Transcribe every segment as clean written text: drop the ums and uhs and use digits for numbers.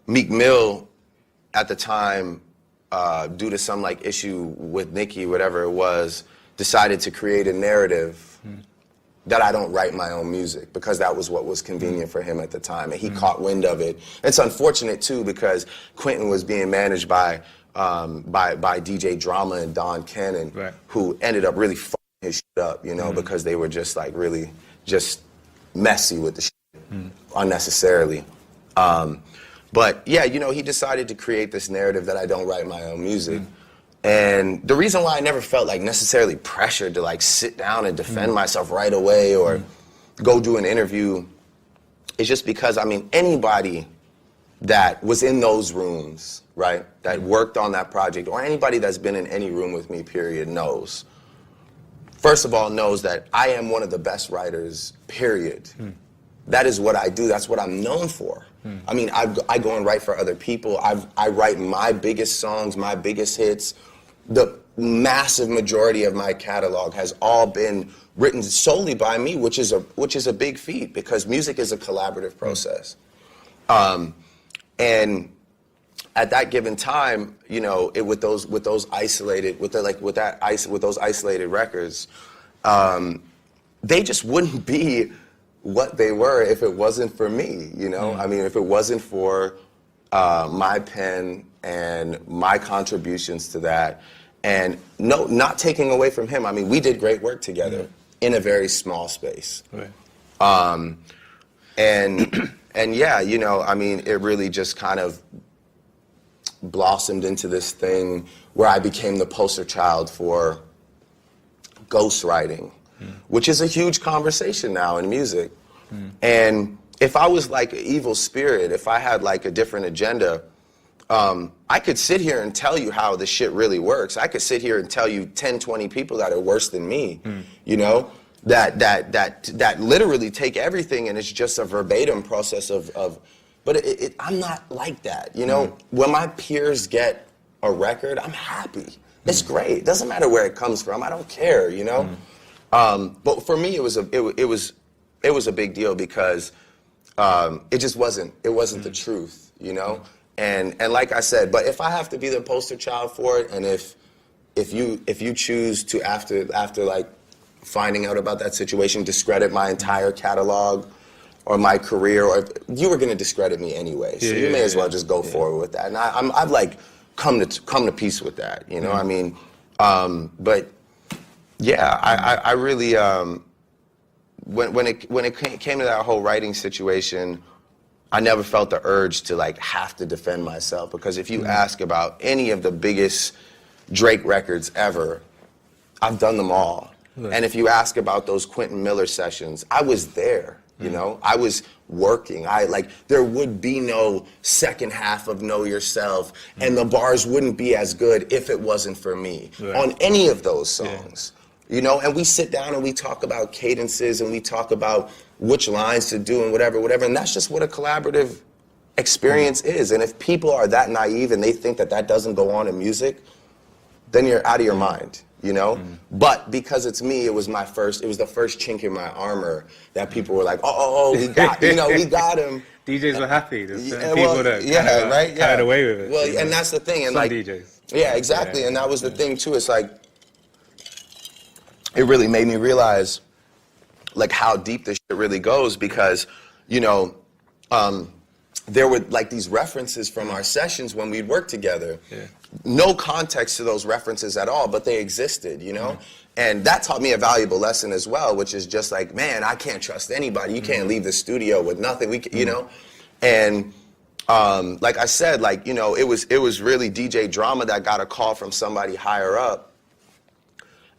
Meek Mill, at the time, due to some like issue with Nicki, whatever it was, decided to create a narrative that I don't write my own music, because that was what was convenient for him at the time, and he caught wind of it. It's unfortunate too, because Quentin was being managed by DJ Drama and Don Cannon, who ended up really fucking his shit up, you know, because they were just like really just messy with the shit unnecessarily. But yeah, you know, he decided to create this narrative that I don't write my own music. And the reason why I never felt like necessarily pressured to like sit down and defend myself right away or go do an interview is just because, I mean, anybody that was in those rooms, right, that worked on that project, or anybody that's been in any room with me, period, knows. First of all, knows that I am one of the best writers, period. That is what I do. That's what I'm known for. I mean, I go and write for other people. I write my biggest songs, my biggest hits. The massive majority of my catalog has all been written solely by me, which is a big feat, because music is a collaborative process. And at that given time, you know, with those isolated records, they just wouldn't be what they were if it wasn't for me, you know? I mean, if it wasn't for my pen and my contributions to that, and no, not taking away from him. I mean, we did great work together in a very small space. And yeah, you know, I mean, it really just kind of blossomed into this thing where I became the poster child for ghostwriting, which is a huge conversation now in music. And if I was like an evil spirit, if I had like a different agenda, I could sit here and tell you how this shit really works. I could sit here and tell you 10, 20 people that are worse than me, you know, that literally take everything and it's just a verbatim process but I'm not like that, you know? When my peers get a record, I'm happy. It's great. It doesn't matter where it comes from. I don't care, you know? But for me, it was a big deal because it just wasn't the truth, you know? And like I said, but if I have to be the poster child for it, and if you choose to after like finding out about that situation, discredit my entire catalog or my career, or you were gonna discredit me anyway, so you may as well just go forward with that. And I've like come to peace with that, you know? I mean, but yeah, I really when it came to that whole writing situation, I never felt the urge to like have to defend myself, because if you ask about any of the biggest Drake records ever, I've done them all. And if you ask about those Quentin Miller sessions, I was there, you know? I was working. There would be no second half of Know Yourself, and the bars wouldn't be as good if it wasn't for me on any of those songs. You know, and we sit down and we talk about cadences and we talk about which lines to do and whatever, and that's just what a collaborative experience is. And if people are that naive and they think that that doesn't go on in music, then you're out of your mind, you know? But because it's me, it was the first chink in my armor that people were like, we got, you know, we got him. DJs were happy. There's certain well, people that carried away with it. Well, and that's the thing. And some like, DJs. Yeah, exactly. And that was the thing too. It's like, it really made me realize like how deep this shit really goes, because, you know, there were like these references from our sessions when we'd work together. No context to those references at all, but they existed, you know? And that taught me a valuable lesson as well, which is just like, man, I can't trust anybody. You can't leave the studio with nothing, you know? And like I said, like, you know, it was really DJ Drama that got a call from somebody higher up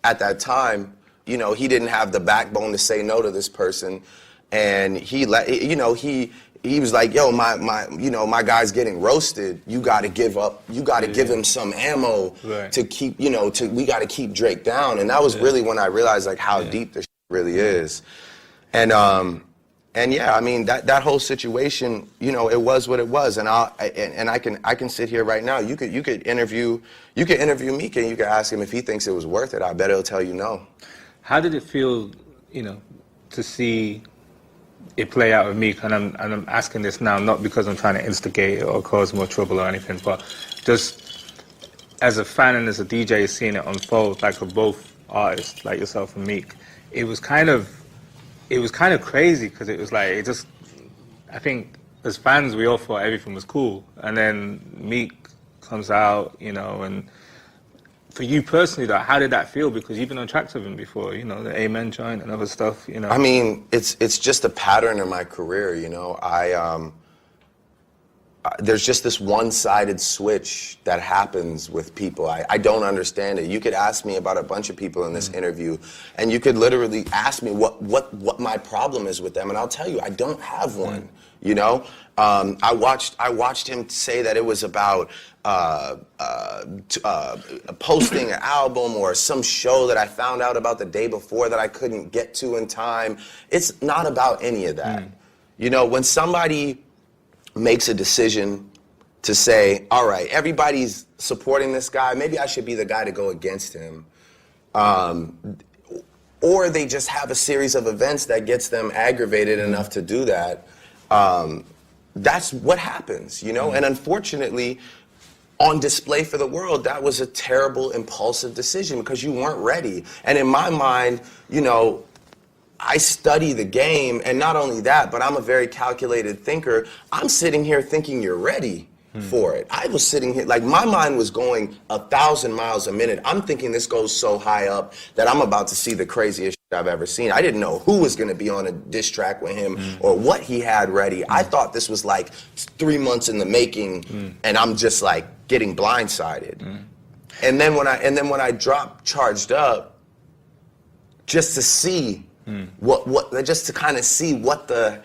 at that time. You know, he didn't have the backbone to say no to this person, and he was like, yo, my guy's getting roasted. You got to give up. You got to give him some ammo to keep, you know, we got to keep Drake down. And that was really when I realized like how deep this really is. And yeah, I mean that whole situation, you know, it was what it was. And I can sit here right now. You could interview Meek and you could ask him if he thinks it was worth it. I bet he'll tell you no. How did it feel, you know, to see it play out with Meek, and I'm asking this now not because I'm trying to instigate or cause more trouble or anything, but just as a fan and as a DJ seeing it unfold, like for both artists, like yourself and Meek, it was kind of crazy because it was like I think as fans we all thought everything was cool, and then Meek comes out, you know, and for you personally, though, how did that feel? Because you've been on tracks with him before, you know, the Amen joint and other stuff, you know. I mean, it's just a pattern in my career, you know. There's just this one-sided switch that happens with people. I don't understand it. You could ask me about a bunch of people in this interview, and you could literally ask me what my problem is with them, and I'll tell you, I don't have one. You know, I watched him say that it was about posting an album or some show that I found out about the day before that I couldn't get to in time. It's not about any of that. You know, when somebody makes a decision to say, all right, everybody's supporting this guy, maybe I should be the guy to go against him. Or they just have a series of events that gets them aggravated enough to do that. That's what happens, you know? And unfortunately, on display for the world, that was a terrible, impulsive decision because you weren't ready. And in my mind, you know, I study the game, and not only that, but I'm a very calculated thinker. I'm sitting here thinking you're ready for it. I was sitting here, like my mind was going 1,000 miles a minute. I'm thinking this goes so high up that I'm about to see the craziest shit I've ever seen. I didn't know who was going to be on a diss track with him or what he had ready. I thought this was like 3 months in the making, and I'm just like getting blindsided. And then when I dropped Charged Up, just to see just to kind of see what the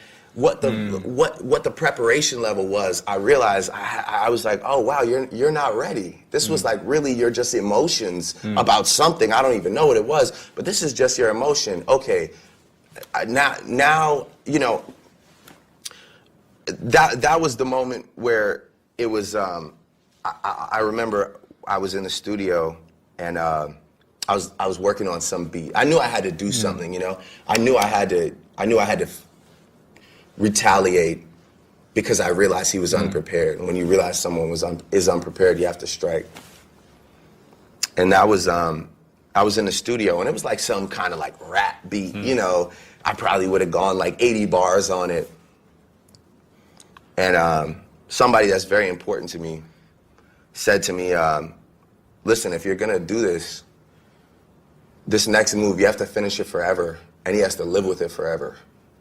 preparation level was, I realized I was like, oh wow, you're not ready. This was like really your just emotions about something. I don't even know what it was, but this is just your emotion. Okay, now you know. That was the moment where it was. I remember I was in the studio and. I was working on some beat. I knew I had to do something, you know. I knew I had to retaliate because I realized he was unprepared. And when you realize someone is unprepared, you have to strike. And I was in the studio, and it was like some kind of like rap beat, you know. I probably would have gone like 80 bars on it. And somebody that's very important to me said to me, listen, if you're gonna do this next move, you have to finish it forever, and he has to live with it forever.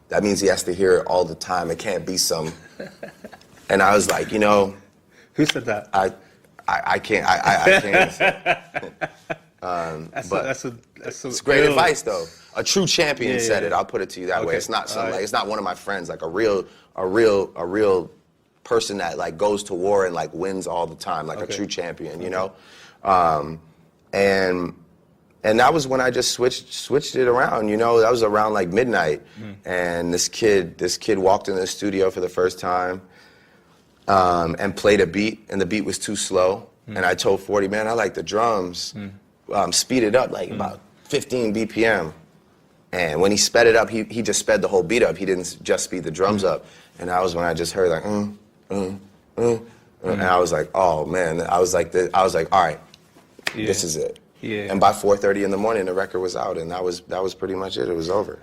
That means he has to hear it all the time. It can't be some. And I was like, you know. Who said that? I can't. I can't. It's great advice, though. A true champion said it. I'll put it to you that way. It's not some like it's not one of my friends. Like a real person that like goes to war and like wins all the time, like a true champion, you know. And that was when I just switched it around, you know. That was around like midnight, and this kid walked into the studio for the first time, and played a beat, and the beat was too slow. And I told 40, man, I like the drums, speed it up like about 15 BPM. And when he sped it up, he just sped the whole beat up. He didn't just speed the drums up. And that was when I just heard like and I was like, oh man, I was like, all right, this is it. Yeah. And by 4:30 in the morning, the record was out, and that was pretty much it. It was over.